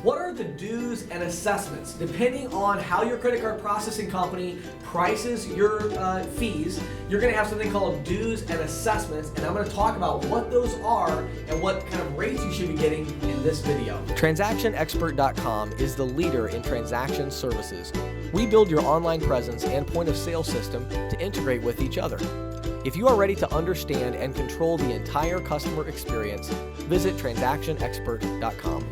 What are the dues and assessments? Depending on how your credit card processing company prices your fees, you're going to have something called dues and assessments, and I'm going to talk about what those are and what kind of rates you should be getting in this video. TransactionExpert.com is the leader in transaction services. We build your online presence and point of sale system to integrate with each other. If you are ready to understand and control the entire customer experience, visit TransactionExpert.com.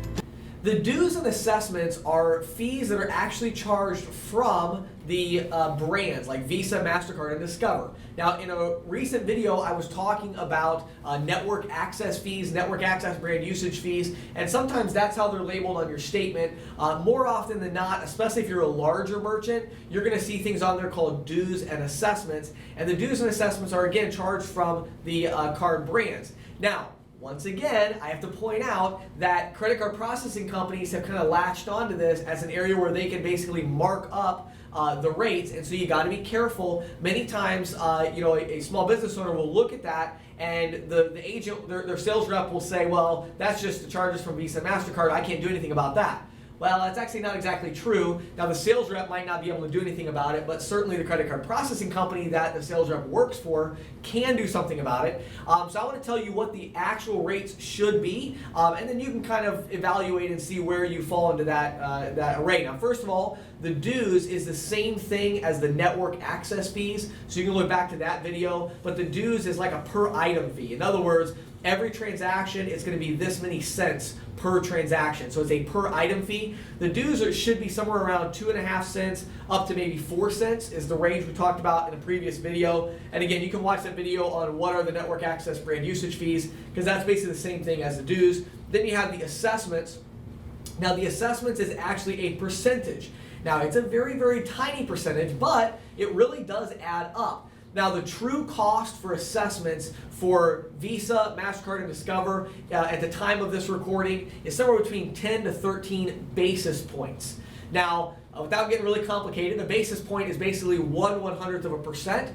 The dues and assessments are fees that are actually charged from the brands like Visa, MasterCard, and Discover. Now, in a recent video, I was talking about network access fees, network access brand usage fees, and sometimes that's how they're labeled on your statement. More often than not, especially if you're a larger merchant, you're going to see things on there called dues and assessments, and the dues and assessments are again charged from the card brands. Now, once again, I have to point out that credit card processing companies have kind of latched onto this as an area where they can basically mark up the rates, and so you got to be careful. Many times, a small business owner will look at that, and the agent, their sales rep will say, well, that's just the charges from Visa and MasterCard. I can't do anything about that. Well, that's actually not exactly true. Now, the sales rep might not be able to do anything about it, but certainly the credit card processing company that the sales rep works for can do something about it. So I want to tell you what the actual rates should be, and then you can kind of evaluate and see where you fall into that rate. Now, first of all, the dues is the same thing as the network access fees, so you can look back to that video, but the dues is like a per item fee. In other words, every transaction is going to be this many cents per transaction. So it's a per item fee. The dues should be somewhere around 2.5 cents up to maybe 4 cents is the range we talked about in a previous video. And again, you can watch that video on what are the network access brand usage fees, because that's basically the same thing as the dues. Then you have the assessments. Now, the assessments is actually a percentage. Now, it's a very, very tiny percentage, but it really does add up. Now, the true cost for assessments for Visa, MasterCard, and Discover at the time of this recording is somewhere between 10 to 13 basis points. Now, without getting really complicated, a basis point is basically 1/100th of a percent.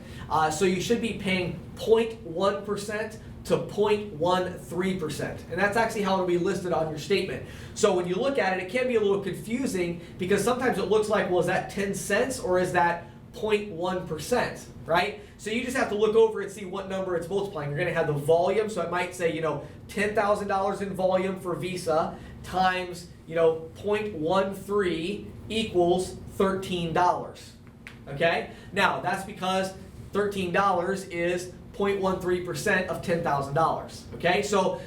So you should be paying 0.1% to 0.13%. And that's actually how it'll be listed on your statement. So when you look at it, it can be a little confusing because sometimes it looks like, well, is that 10 cents or is that 0.1%, right? So you just have to look over and see what number it's multiplying. You're going to have the volume, so it might say, $10,000 in volume for Visa times, 0.13 equals $13. Okay? Now, that's because $13 is 0.13% of $10,000. Okay? So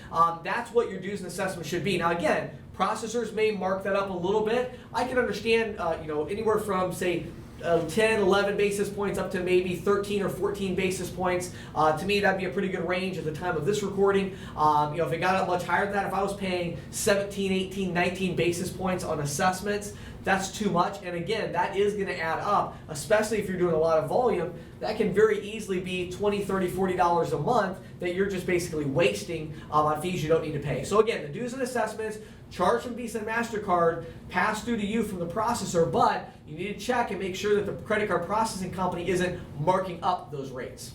that's what your dues and assessment should be. Now, again, processors may mark that up a little bit. I can understand, anywhere from, say, 10, 11 basis points up to maybe 13 or 14 basis points. To me, that'd be a pretty good range at the time of this recording. If it got up much higher than that, if I was paying 17, 18, 19 basis points on assessments, that's too much. And again, that is going to add up, especially if you're doing a lot of volume. That can very easily be $20, $30, $40 a month that you're just basically wasting on fees you don't need to pay. So again, the dues and assessments charged from Visa and MasterCard pass through to you from the processor, but you need to check and make sure that the credit card processing company isn't marking up those rates.